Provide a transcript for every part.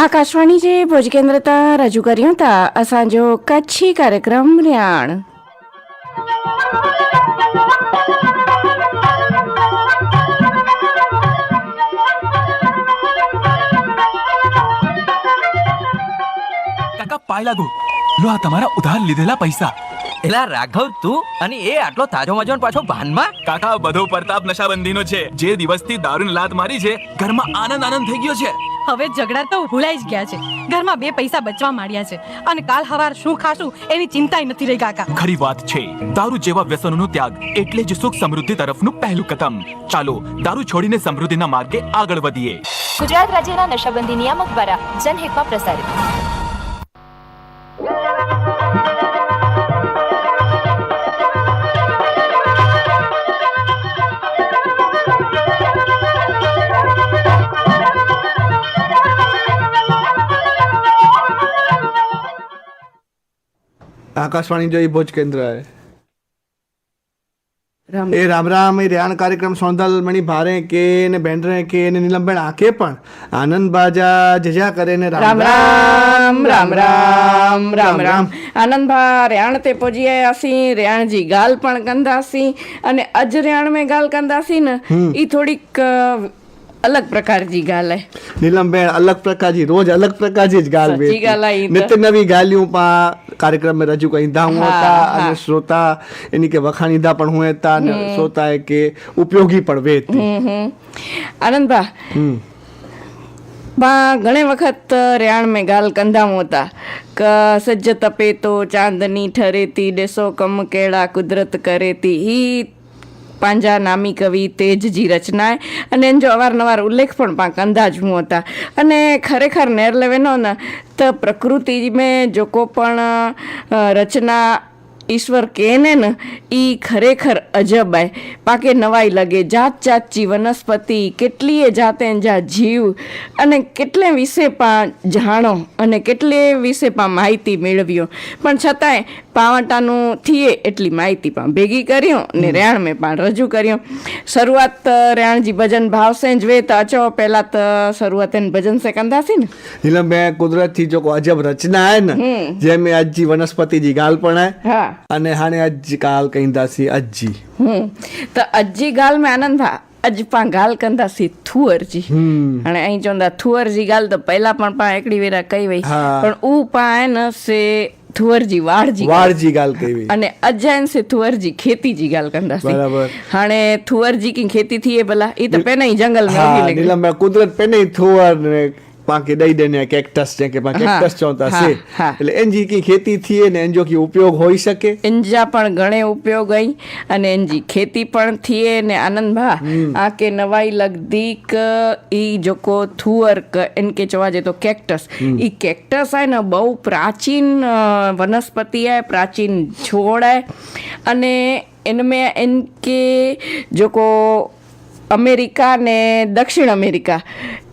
आकाशवाणी जे भुज केंद्र तां रजू करियूं था असांजो कच्छी कार्यक्रम रियाण। કાકા પાય લાગુ લો આ તમારા ઉધાર લીધેલા પૈસા. એલા રાઘવ, તું અને એ આટલો તાજો મજો ને પાછો ભાનમાં? કાકા બધો પ્રતાપ નશાબંધીનો છે. જે દિવસથી દારૂની લાત મારી છે ઘરમાં આનંદ થઈ ગયો છે. હવે ઝઘડા તો ભૂલાઈ જ ગયા છે. ઘરમાં બે પૈસા બચવા માંડ્યા છે અને કાલ હવાર શું ખાશું એની ચિંતાય નથી રહી કાકા. ખરી વાત છે. દારૂ જેવા વ્યસનોનો ત્યાગ એટલે જ સુખ સમૃદ્ધિ તરફનું પહેલું કદમ. ચાલો દારૂ છોડીને સમૃદ્ધિના માર્ગે આગળ વધીએ. ગુજરાત રાજ્યના નશાબંધી નિયામક દ્વારા જનહિતમાં પ્રસારિત. आकाशवाणी जो भोज केंद्र है राम ए राम राम ए रेहान कार्यक्रम सोंदल मणि भारे के ने बेंड्रे के ने नीलमबेन आके पण आनंद बाजा जजा करे ने राम राम राम राम राम राम आनंद भा रेहाण ते पहुंची आयासीं. रेहाण जी गाल पण कंदासीं अने अज रेहाण में गाल कंदासीं ने ई थोड़ीक अलग प्रकार जी गाल है. नीलमबेन अलग प्रकार जी रोज अलग प्रकार जी गाल सच्ची गाल आई तो। नित्य नवी गालियों पा कार्यक्रम में रजू कईंदा होता अने श्रोता एनी के वखाणीदा पण होता ने श्रोता है के उपयोगी पण वेती. आनंद भा बा घणे वखत रेहाण में गाल कंदा होता क सज तपे तो चांदनी ठरेती ॾिसो कम केड़ा कुदरत करेती. ही પાંજા નામી કવિ તેજજી રચના અને એનો અવારનવાર ઉલ્લેખ પણ કંદા જ હું હતા. અને ખરેખર નેર લેવેનો ને તો પ્રકૃતિ મેં જો કો પણ રચના ईश्वर कहने न ई खरेखर अजब है. पाके नवाई लगे जात जातची वनस्पति केटलीय जाते जा जीव अने केटले विषे पा जाणो अने केटले विषे पा माहिती मेळव्यो पण छतांय पावटानु थीए एटली माहिती पा भेगी कर्यो ने रेहाण में पा रजू कर्यो. शुरुआत रेहाण जी भजन भाव से जवे तो अचो पहला तो शुरुआत भजन से कंदासी ने. नीलमबेन कुदरत थी जो को अजब रचना है न जेमे आज जी वनस्पति जी गाल पण है हाँ अने हाणे अज गाल कईंदासी अजी. तो अजी गाल में आनंद भा अज पा गाल कंदासी थुअर जी. हाणे अहीं चवंदा थुअर जी गाल तो पहला पण पा एकड़ी वेरा कई वई पण ऊ पा है न से थुअर जी वाड़ जी गाल कई वई अने अजैन से थुअर जी खेती जी गाल कंदासी. बराबर. हाणे थुअर जी की खेती थी भला ई तो पेने ही जंगल में उगी लगी. नीलमबेन कुदरत पेने थुअर ने पाके दई देने कैक्टस जे के पा कैक्टस चोता से એટલે એનજી की खेती थी ने एनजो की उपयोग होई सके. इंजा पण घणे उपयोग आई अने एनजी खेती पण थिए ने आनंद भा आके नवाई लगदी क ई जोको थुअर क इनके चवा जे तो कैक्टस ई कैक्टस है ना बहु प्राचीन वनस्पति है, प्राचीन छोड़ है अने इनमें इनके जोको अमेरिका ने दक्षिण अमेरिका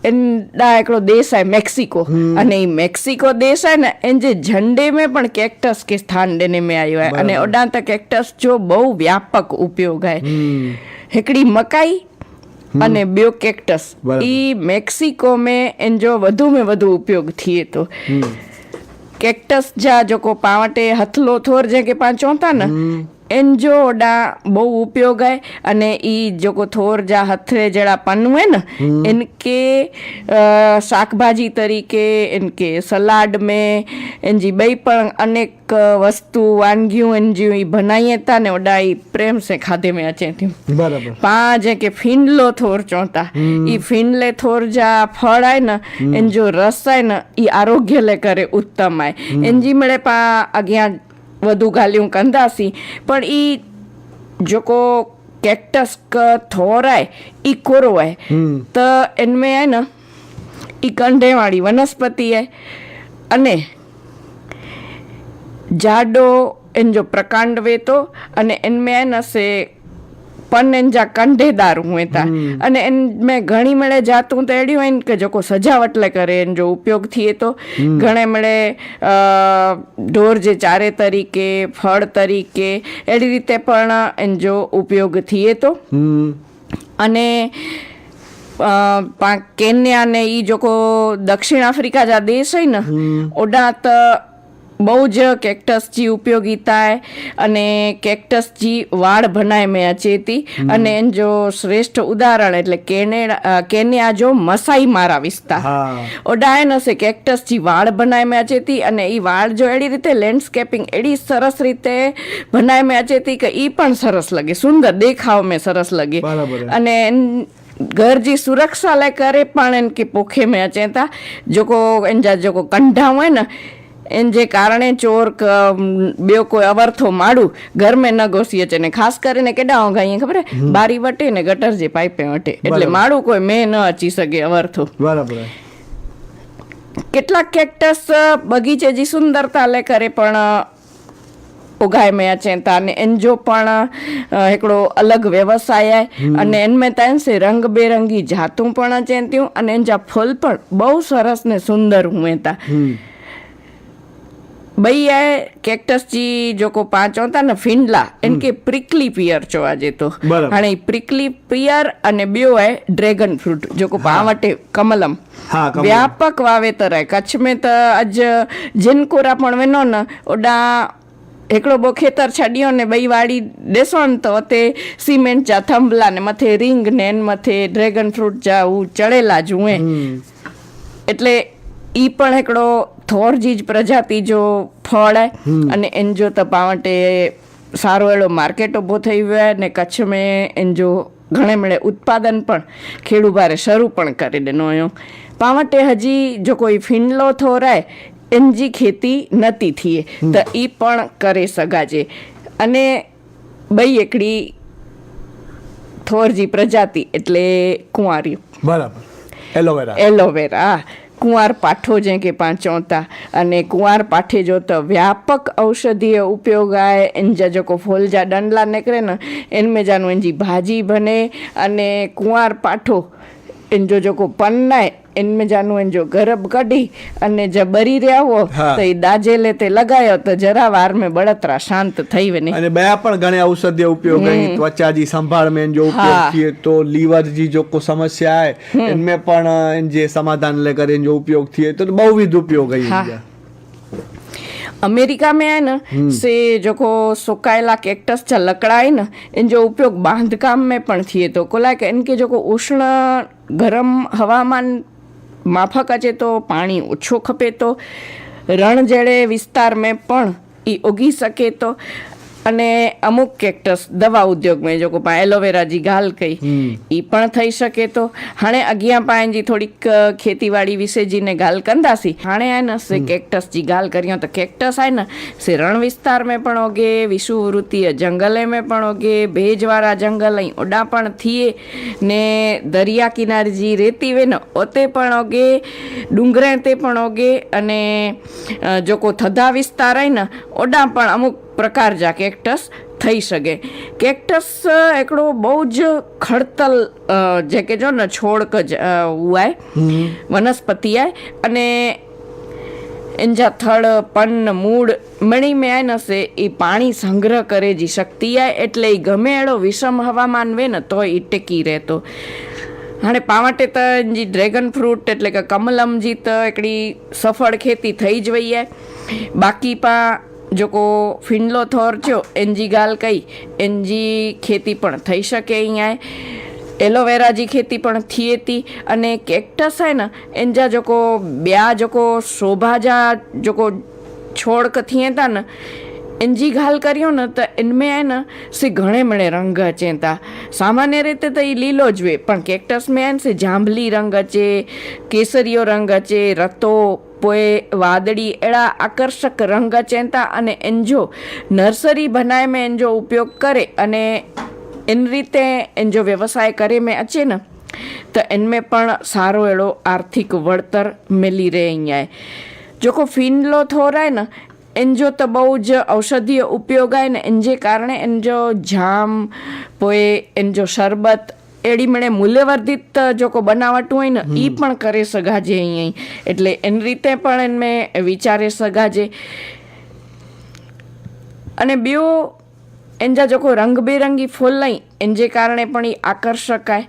एंडा एकड़ो देश है मेक्सिको अने ई मेक्सिको देश है ना इन जे झंडे में पण कैक्टस के स्थान देने में आयो है अने ओडा तक कैक्टस जो बहु व्यापक उपयोग है. हिकड़ी मकाई अने बियो कैक्टस ई मेक्सिको में इन जो वधु में वधु उपयोग थिए तो. कैक्टस जा जो को पावटे हथलो थोर जे के पां चोता न इन जो ओडा बहु उपयोग है अने ई जो को थोर जा हथरे जड़ा पन हुए न इनके शाक भाजी तरीके इनके सलाड में इनजी बई पण अनेक वस्तु वानगियों इनजी ई बनाई था ने ओडा ई प्रेम से खाधे में अचे थी. बराबर. पा जे के फिंडलो थोर चोता ई फिंडले थोर जा फल है न इन जो रस है न ई आरोग्य ले करे उत्तम है. इनजी मळे पा अग्या વધુ ગાલ્યું કંદાસી પણ ઈ જોકો कैक्टस का थोर है ई कोरो है तो इनमें है ना ई कंडे वाली वनस्पति है अने जाडो इन जो प्रकांड वे तो अने इनमें है ना से पण इन जा कंडेदार हुए था अने इनमें घणी मेळे जातूं तो एड़ी होइन के जोको सजावट ले करे इन जो उपयोग थिए तो घणे मेळे ढोर जे चारे तरीके फळ तरीके एड़ी रीते पण इन जो उपयोग थिए तो. अने કેન્યા ને ઈ જોકો दक्षिण अफ्रीका जा देश है न ओडा त બહુ જ કેક્ટસ જી ઉપયોગીતા है અને કેક્ટસ જી વાડ બનાए में अचे थी અને એન જો શ્રેષ્ઠ ઉદાહરણ એટલે કેન્યા જો મસાઈ મારા વિસ્તાર ઓડા है न से કેક્ટસ જી વાડ બનાए में अचे थी અને ઈ વાડ જો એડી રીતે લેન્ડસ્કેપિંગ એડી સરસ રીતે બનાए में अचे थी કે ઈ પણ સરસ લગે સુંદર દેખાવ में સરસ લગે અને घर जी सुरक्षा लाइ करे पण इनके पोखे में अचे था जोको इनजा जोको कंढा हुए न इन जे कारणे चोर ॿियो कोई अवरथो माण्हू घर में न घुसी अचे ने ख़ासि करे ने केॾा होगा ईअं ख़बर आहे बारी वटे ने गटर जे पाइपे वटे એટલે માણું કોઈ મેં ન અચી શકે અવરથો બરાબર કેટલાક કેક્ટસ બગીચે જી સુંદરતા લે करे पण उगाए में अचे था ने इन जो पण हिकिड़ो अलॻि व्यवसाय आहे अने इन में त से रंग बेरंगी जातूं पण अचनि थियूं अने इन जा फूल पण બહુ સરસ ने सुंदर हुए था बई है कैक्टस जी जोको पांच होता न फिंडला इनके प्रिकली पियर चवाजे तो हाणे प्रिकली पियर अने ॿियो है ड्रैगन फ्रूट जोको पावटे कमलम व्यापक वावेतर है कच्छ में त अॼु जिन कोरा पण वञो न ओॾा हिकिड़ो ॿ खेतर छॾियो ने ॿई वाड़ी ॾिसो न त उते सीमेंट जा थंभला ने मथे रिंग ने एन मथे ड्रैगन फ्रूट जा हू चढ़ेला ज हुए એટલે ઈ પણ हिकिड़ो थोर जी प्रजाति जो फल है अने इन जो त पावटे सारो अहिड़ो मार्केट ऊभो थई वियो आहे ने कच्छ में इन जो घणे मिड़े उत्पादन पण खेडू बारे शरू पण करे ॾिनो हुयो पावटे हजी जो कोई फिंडलो थोर आहे इन जी खेती नथी थिए त ई पण करे सघाजे अने ॿई हिकिड़ी थोर जी प्रजाति એટલે कुंवारियूं बराबर एलोवेरा कुंवार पाठो जंहिंखे पाण चऊं था अने कुंवार पाठे जो त व्यापक औषधीय उपयोग आहे इन जा जेको फूल जा डंडला निकिरे न इन में जानो इन जी भाॼी बने अने कुंवार पाठो इन जो जेको पन आहे इन में जानो इन जो गरब कढी अने जब बरी रहिया हो त ई दाजेले ते लॻायो त जरा वार में बળતરા शांत થઈ वञे અને ॿिया પણ ઘણા ઔષધીય ઉપયોગ है त्वचा जी संभाल में जो उपयोग थिए तो लीवर जी जो को समस्या है इनमें पण इन जे समाधान ले करे जो उपयोग थिए तो बहुविध उपयोग है इनजा अमेरिका में है न से जोको सुकायला कैक्टस जा लकड़ा है न इन जो उपयोग बांधकाम में पण थिए तो कोला के इनके जोको उष्ण गरम हवामान माफक अचे तो पाणी ओछो खपे तो रण जहिड़े विस्तार में पण ई उगी सके तो अने अमुक कैक्टस दवा उद्योग में जेको पाण एलोवेरा जी ॻाल्हि कई ई पण थई सके तो हाणे अॻियां पाण जी थोड़ीक खेतीवाड़ी विषय जी ने ॻाल्हि कंदासीं हाणे आहे न से कैक्टस जी ॻाल्हि करियूं त कैक्टस आहे न से रण विस्तार में पण उगे विषुववृत्तीय जंगल में पण उगे भेज वारा जंगल ऐं ओॾा पण थिए ने दरिया किनारे जी रेती वे न उते पण उगे डूंगरे ते पण उगे अने जेको थधा विस्तार आहे न ओॾा पण अमुक प्रकार जा कैक्टस થઈ શકે कैक्टस हिकिड़ो બહુ જ ખડતલ જેકે જો ને છોડ हुआ है वनस्पति है अने इन जा थड़ पन मूड़ मणी में आहे न से ई पाणी संग्रह करे जी शक्ति आहे એટલે ई ગમે એડો વિષમ હવામાન વે ને તો ई ટેકી રહેતો हाणे पावटे त जी ड्रैगन फ्रूट એટલે કે કમલમ जी त हिकिड़ी सफળ खेती થઈ જ वई आहे बाक़ी जेको फिंडलो थोर थियो इन जी ॻाल्हि कई इन जी खेती पण થઈ શકે અહીં आहे एलोवेरा जी खेती पण थिए थी अने कैक्टस आहे न इन जा जेको ॿिया जेको शोभा जा जेको छोड़ थिए था न इन जी ॻाल्हि करियूं न त इन में आहे न से घणे मिड़े रंग अचनि था सामान्य रीते त ई લીલો જ વે પણ कैक्टस में आहे न से जांबली रंग अचे केसरियो रंग अचे रतो पोइ वादड़ी अहिड़ा आकर्षक रंग अचनि था अने इन जो नर्सरी बनाए में इन जो उपयोग करे अने इन रीते इन जो व्यवसाय करे में अचे न त इन में पण सारो अहिड़ो आर्थिक वળતર मिली रही आहे जेको फिंडलो थोर आहे न इन जो त બહુ જ औषधीय उपयोग आहे ને इन जे कारणे इन जो जाम पोइ इन जो शरबत એડી મળે મૂલ્યવર્ધિત જોકો બનાવટ હોય ને એ પણ કરી સઘાજે અહીં એટલે એની રીતે પણ એમને વિચારી સઘાજે અને ॿियो इन जा जेको रंग बेरंगी फूल आहिनि इन जे कारणे पण ई आकर्षक आहे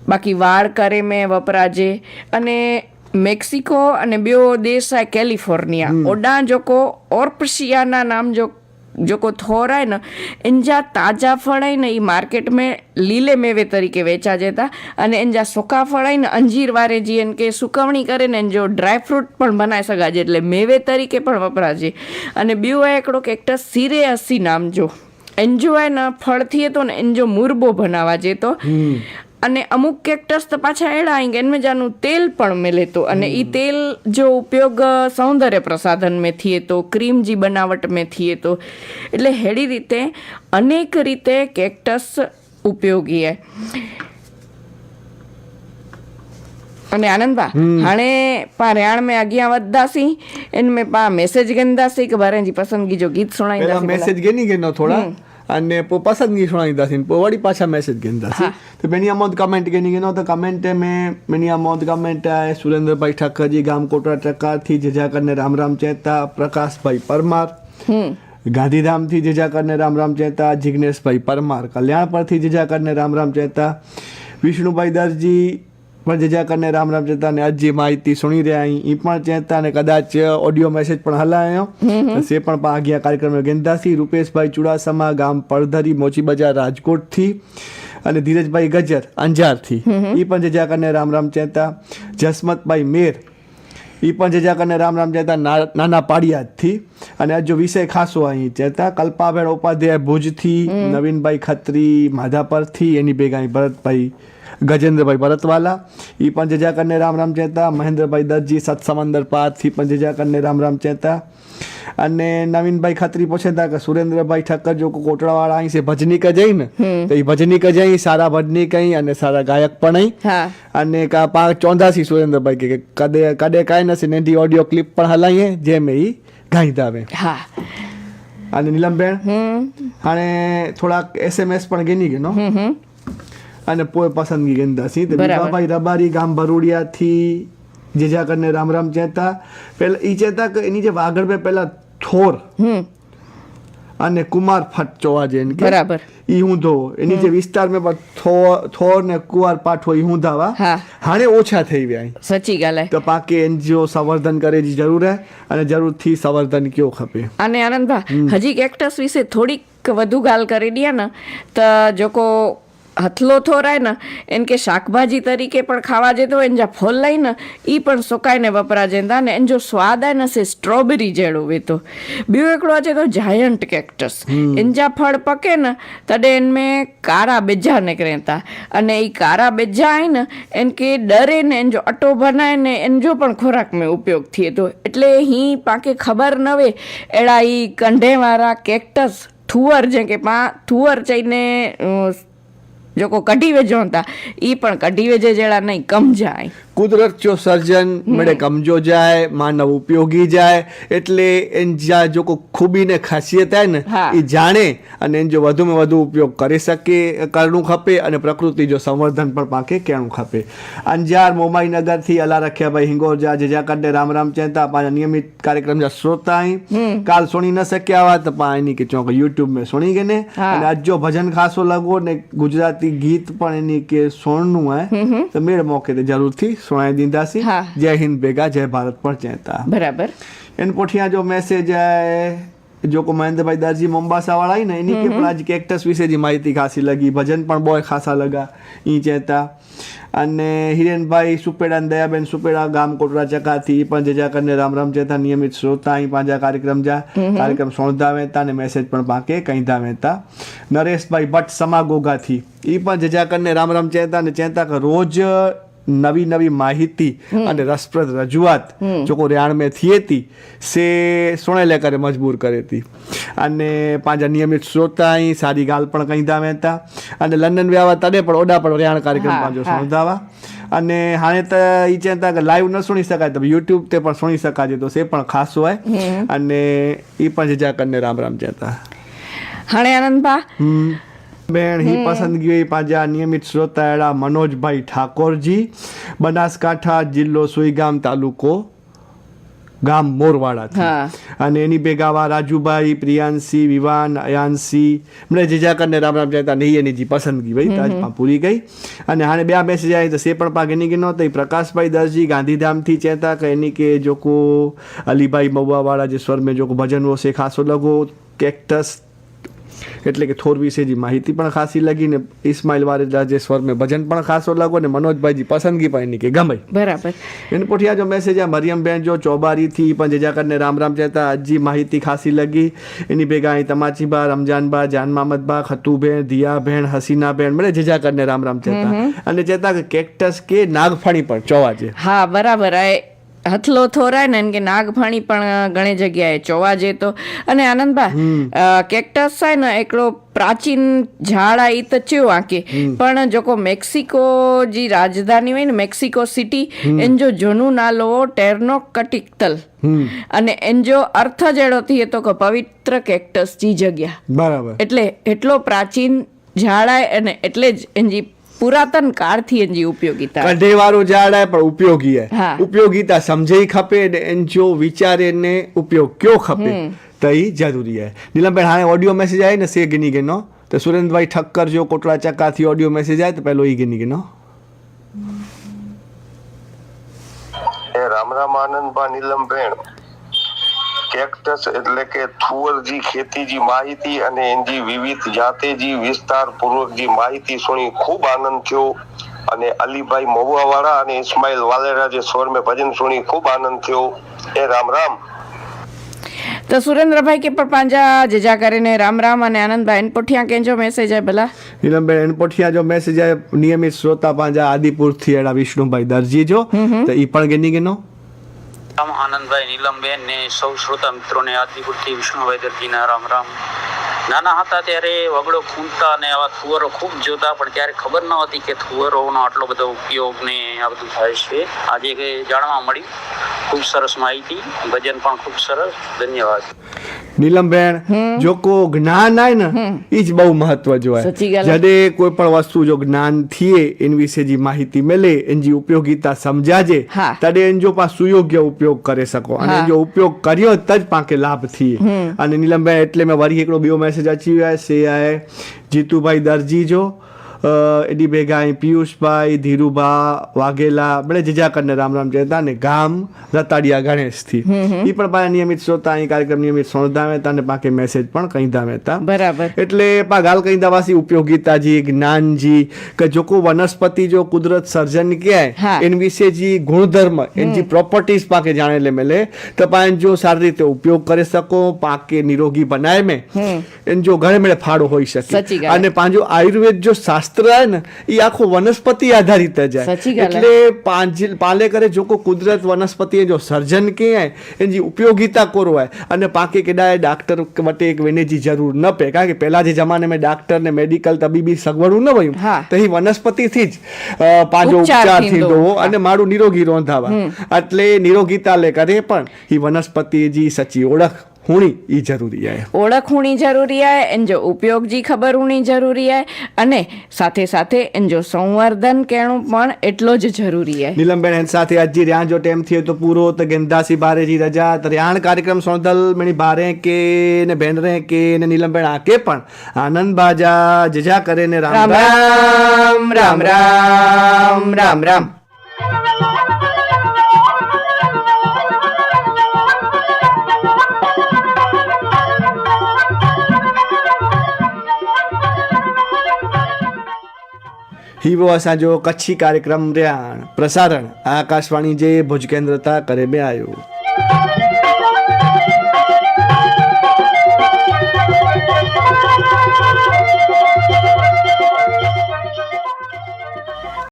બાકી વાળ કરે મેં વપરાજે અને મેક્સિકો અને ॿियो देश आहे कैलिफोर्निया ओॾां जेको ऑर्पशियाना नाम जो जेको थोर आहे न इन जा ताज़ा फળ आहिनि એ માર્કેટમાં લીલે મેવે તરીકે વેચાજે था અને इन जा सूका फળ आहिनि અંજીર વારે जी इन के સુકવણી કરે ને जो ड्राय फ्रूट પણ બનાવી સઘाजे એટલે મેવે તરીકે પણ વપરાજે અને ॿियो आहे हिकिड़ो केक्टस सिरेअसी नाम जो इन जो आहे न फળ थिए थो ને इन जो मुरबो બનાવાજે તો અને અમુક કેક્ટસ તો પાછા એડા આઈ ગયા જાનું તેલ પણ મિલે તો અને એ તેલ જો ઉપયોગ સૌંદર્ય પ્રસાધન में थिए तो क्रीम जी बनावट में थिए तो એટલે હેડી રીતે અનેક રીતે કેક્ટસ ઉપયોગી आहे અને આનંદભા हाणे पा रियाण में अॻियां वधंदासीं इन में पा मैसेज ॻंदासीं कि ॿारनि जी पसंदगी जो गीत પહેલા सुणाईंदासीं મેસેજ ગેની ગેનો થોડા અને પોइ પસંદગી सुणाईंदासीं पोइ वरी पाछा मैसेज ॻंदासीं तो पहिरीं अमौद कमेंट गेनी गेनो त कमेंट में मिनी अमौद कमेंट आहे सुरेंद्र भाई ठाकर जी गाम कोटरा टका थी जजा करने राम राम चेता प्रकाश भाई परमार गांधीधाम थी जजा करने राम राम चेता जिग्नेश भाई परमार कल्याणपुर थी जजा करने राम राम चेता विष्णु भाई दर्जी પણ જજા કરીને રામ રામ ચેતા ને હજી માહિતી સુણી રહ્યા એ પણ ચેતા ને કદાચ ઓડિયો મેસેજ પણ હલાયો સે પણ આગિયા કાર્યક્રમ ગેંદાસી રૂપેશભાઈ ચુડાસમા ગામ પડધરી મોચી બજાર રાજકોટથી અને ધીરજભાઈ ગજર અંજારથી એ પણ જજા કરીને રામ રામ ચેતા જસમતભાઈ મેર એ પણ જજા કરીને રામ રામ ચેતા નાના પાડિયાદથી અને આજ જો વિષય ખાસો અહીં ચેતા કલ્પાબેન ઉપાધ્યાય ભુજથી નવીનભાઈ ખત્રી માધાપરથી એની ભેગા ભરતભાઈ ગજેન્દ્રભાઈ ભરતવાલા એ પણ જજા કરને રામ રામ ચેતા મહેન્દ્રભાઈ દરજી સતસમંદર પારથી પણ જજા કરને રામ રામ ચેતા અને નવીનભાઈ ખત્રી પૂછે था कि सुरेंद्रभाई ठक्कर जो कोटड़ा वाला અહીં से ભજની કજઈ ને તો એ ભજની કજઈ સારા ભજની કઈ અને સારા ગાયક પણ અહીં અને કા પા ચોંધાસી સુરેન્દ્રભાઈ કે કદે કદે કાંઈ નથી ને એની ઓડિયો ક્લિપ પણ હલાઈએ જેમ એ ગાઈતા આવે હા અને નીલમબેન હાણે થોડાક SMS પણ ગેની ગયો અને પોઈ પસંદગી ગંદાસી તો ભાઈ રબારી ગામ ભરૂડિયાથી જેજા કરીને રામ રામ ચેતા પહેલા ઈ ચેતા કે એની જે વાગડ में પહેલા થોર અને કુમાર ફટ જોવા જઈને કે બરાબર ઈ ઊંધો એની જે વિસ્તાર में થોર ને કુવાર પાઠો ઈ ઊંધાવા હાણે ઓછા થઈ ગયા સચી ગાલે તો પાકે એનજીઓ સંવર્ધન કરે જી જરૂર હે અને જરૂરથી સંવર્ધન કયો ખપે અને આનંદભા હજી કેક્ટસ વિશે થોડીક વધુ ગાલ કરી દિયા ને તો જોકો હથલો થોરાય ને એન કે શાકભાજી તરીકે પણ ખાવા જતો હોય ને ફળ લઈને એ પણ સુકાઈને વપરાજે ને એન જો સ્વાદ આવે ને સે સ્ટ્રોબેરી જેડો વેતો ॿियो हिकिड़ो अचे तो जायंट कैक्टस इन जा फળ पके न तॾहिं इन में कारा बेजा निकिरे था અને એ કારા બેજા आहे ને એન કે ડરે ને એન જો અટો બનાવે ને એન જો પણ ખોરાક में ઉપયોગ थिए तो એટલે ही पाके खबर न वे अहिड़ा ई कंढे वारा कैक्टस थूअर जंहिंखे पां थूअर चईने जेको कढी वेझो था ई पण कढी वेझे जहिड़ा नहीं कम જાય કુદરત જો સર્જન મળે કમજો જાય માનવ ઉપયોગી જાય એટલે એન જ્યાં જો કોઈ ખૂબી ને ખાસિયત હોય ને એ જાણે અને એન જો વધુમાં વધુ ઉપયોગ કરી શકે કરવું ખપે અને પ્રકૃતિ જો સંવર્ધન પણ પાકે કેણું ખપે અંજાર મોમાઈનગર થી અલા રખ્યાભાઈ હિંગોરજા જેજા કરને રામ રામ ચેતા પાછા નિયમિત કાર્યક્રમ જા શ્રોતા કાલ સુણી ન શક્યા हुआ तो पा एनी के चौक यूट्यूब में सुनी गए ने અને આજ જો ભજન ખાસો લગો ને ગુજરાતી ગીત પણ એની કે સોણનું है तो मेरे मौके ते जरूर थी सुनाई दींदासी जय हिंद बेगा जय भारत पर चेता बराबर इन पोठिया जो मैसेज है जो को महेंद्र भाई दर्जी मोम्बासा वाला ही ना इन्हीं के पण आज कैक्टस विશે जी माहिती खासी लगी भजन पण बोय खासा लगा ई चेता અને હિરેનભાઈ સુપેડા દયાબેન સુપેડા ગામ કોટરા ચકાથી પણ જજા કરીને રામ રામ ચેતા નિયમિત શ્રોતા અહીં પાંજા કાર્યક્રમ સોણધાવે તા ને મેસેજ પણ પાકે કઈ ધાવે તા નરેશભાઈ ભટ્ટ સમાગોગાથી એ પણ જજા કરીને રામ રામ ચેતા ને ચેતા કે રોજ નવી નવી માહિતી અને રસપ્રદ રજૂઆત જો કોઈ રેણ में थिए थी से सुने लेकर मजबूर करे थी અને પાંજા નિયમિત શ્રોતા અહીં સારી ગાલ પણ કઈ ધાવે તા અને લંડન વ્યાવા તડે પણ ઓડા પણ રેણ કાર્યક્રમ પાંજો સુણધાવા અને હાણે તો ઈ ચેતા કે લાઈવ ન સુણી શકાય તો યુટ્યુબ તે પણ સુણી શકાય તો સે પણ ખાસ હોય અને ઈ પણ જજા કરીને રામ રામ ચેતા હાણે આનંદભા બેન ही પસંદગી हुई પાંજા નિયમિત શ્રોતા એડા મનોજભાઈ ઠાકોરજી બનાસકાંઠા જિલ્લો સુઈગામ તાલુકો ગામ મોરવાડાથી. હા. અને એની ભેગા આવા રાજુભાઈ, પ્રિયાંશી, વિવાન, અયાંશી મને જે કરીને રામ રામ જતા નહીં એની જે પસંદગી ભાઈ તાજમાં પૂરી ગઈ. અને હાણે બે મેસેજ આવી તો સે પણ પાક એની કે નહોતા પ્રકાશભાઈ દરજી ગાંધીધામથી ચેતા કે એની કે જોકો અલીભાઈ મहुआवाला જે સ્वर में જોકો ભજન વો સે ખાસો લગો કેક્ટસ એટલે કે થોર વિશે જે માહિતી પણ ખાસી લગી ને ઇસ્માઇલ વારેલા જે સ્વર में ભજન પણ ખાસો લાગો ને મનોજભાઈજી પસંદગી પણ એની કે ગમે. બરાબર. એને પોઠિયા જો મેસેજ આ મરિયમબેન જો ચોબારીથી પણ જેજા કરીને રામ રામ ચેતા હજી માહિતી ખાસી લગી. એની ભેગા અહીં તમાચીબા, રમજાનબા, જાન મામદબા, ખતુબેન, દિયાબેન, હસીનાબેન મને જેજા કરીને રામ રામ ચેતા અને ચેતા કે કેક્ટસ કે નાગફણી પણ ચોવા છે. હા બરાબર. આ હથલો થોરાય ને કે નાગફણી પણ ઘણી જગ્યાએ જોવા જતો. અને આનંદબા કેક્ટસ છે ને એકડો પ્રાચીન ઝાડ આ ઈ તો ચેવું આંકે પણ જોકો મેક્સિકો जी રાજધાની હોય ને મેક્સિકો સિટી એન જો જૂનું નાલો ટેરનો કટિકતલ અને એન જો અર્થ જેડો થી તો કે પવિત્ર કેક્ટસ જી જગ્યા. બરાબર. એટલે એટલો પ્રાચીન ઝાડ અને એટલે જ એની પુરાતન કાળથી એની ઉપયોગીતા કઢેવાળું ઝાડ હે પણ ઉપયોગી હે. હા. ઉપયોગીતા સમજાઈ ખપે ને એન જો વિચારે ને ઉપયોગ કયો ખપે તો એ જરૂરી હે. નીલમબેન હાણે ઓડિયો મેસેજ આવે ને સે ગીની ગેનો તો સુરેન્દ્રભાઈ ઠક્કર જો કોટડા ચક્કાથી ઓડિયો મેસેજ આવે તો પહેલો એ ગીની ગેનો. એ રામ રામ આનંદબા નીલમબેન કેક્ટસ એટલે કે થુવરજી ખેતીજી માહિતી અને એની વિવિધ જાતેજી વિસ્તાર પૂર્વકજી માહિતી સુણી ખૂબ આનંદ થયો. અને અલીભાઈ મहुआवाला અને ઇસ્માઇલ વાલેરા જે સ્વર में ભજન સુણી ખૂબ આનંદ થયો. એ રામ રામ. તો સુરેન્દ્રભાઈ કે પણ પાંજા જેજા કરીને રામ રામ અને આનંદભાઈ એન પોઠિયા કેજો મેસેજ આવે ભલા. નીલમબેન એન પોઠિયા જો મેસેજ આવે નિયમિત શ્રોતા પાંજા આદિપુરથી એડા વિષ્ણુભાઈ દરજી જો તો ઈ પણ ગેની ગેનો. રામ આનંદભાઈ, નીલમબેન ને સૌ શ્રોતા મિત્રોને આદિપુરથી વિષ્ણુભાઈ દરજીના રામ રામ. નાના હતા ત્યારે વગડો ખૂંદતા અને આવા થુવરો ખૂબ જોતા પણ ત્યારે ખબર ન હતી કે થુવરોનો આટલો બધો ઉપયોગ ને આ બધું થાય છે. આજે જાણવા મળ્યું. ખૂબ સરસ માહિતી, ભજન પણ ખૂબ સરસ. ધન્યવાદ. નીલમબેન જો કો જ્ઞાન આય ને ઈ જ બહુ મહત્વ જોવાય. સાચી ગાલ. જડે કોઈ પણ વસ્તુ જો જ્ઞાન થીએ એની વિશે જે માહિતી મળે એની ઉપયોગીતા સમજાજે હા. તડે એન જો પા સુયોગ્ય ઉપયોગ કરી શકો અને હા. જો ઉપયોગ કર્યો જ પાકે લાભ થઈએ. અને નીલમબેન એટલે મેં વરી એકડો બીજો મેસેજ અચી આવ્યો છે આ જીતુભાઈ દરજી જો એની ભેગા અહીં પિયુષભાઈ, ધીરુભા વાઘેલા બળે જીજા કરીને રામ રામ કહેતા ને ગામ રતાડિયા ગણેશથી એ પણ પાછા નિયમિત શ્રોતા અહીં કાર્યક્રમ નિયમિત સોનધામે હતા અને પાકે મેસેજ પણ કહી ધામે હતા. બરાબર. એટલે પા ગાલ કહી દાવાસી ઉપયોગીતાજી જ્ઞાનજી કે જો કોઈ વનસ્પતિ જો કુદરત સર્જન હા. ક્યાંય એન વિશે જે ગુણધર્મ એની પ્રોપર્ટીઝ પાકે જાણે લે મેલે તો પાન જો સારી રીતે ઉપયોગ કરી શકો પાકે નિરોગી બનાવે મેં એન જો ઘણે મેળે ફાળો હોઈ સાચી શકે. વાત. અને પાંજો આયુર્વેદ જો શાસ્ત્ર ને એ આખો વનસ્પતિ આધારિત જાય. સાચી ગાલ. એટલે પાલે કરે જો કોઈ કુદરત વનસ્પતિ જો સર્જન ક્યાંય એની ઉપયોગીતા કરો હોય અને પાકે કેડાય ડાક્ટર વટે એક વેનેજી જરૂર ન પે કારણ કે પહેલા જે જમાને મેં ડાક્ટર ને મેડિકલ તબીબી સગવડું ન હોય હા. તો એ વનસ્પતિથી જ પાંજો ઉપચાર ઉપચાર થીંદો. થીંદો અને મારું નિરોગી રોંધાવા એટલે નિરોગીતા લે કરે પણ એ વનસ્પતિ જી સચી ઓળખ હુણી ઈ જરૂરી आहे. ઓળખ હોણી જરૂરી आहे એન જો ઉપયોગ જી ખબર હોણી જરૂરી आहे અને સાથે સાથે એન જો સંવર્ધન કેણું પણ એટલો જ જરૂરી आहे. નીલમબેન એન સાથે અજી રહ્યા જો ટાઈમ થયો તો પૂરો તો ગેંદાસી બારે જી રજા તો રહ્યા કાર્યક્રમ સોંદલ મેણી બારે કે ને બેન રે કે ને નીલમબેન આકે પણ આનંદ બાજા જજા કરે ને રામ રામ રામ રામ રામ રામ. हीवो असांजो कच्छी कार्यक्रम रहा प्रसारण आकाशवाणी जे भुज केंद्र ता करे में आयो.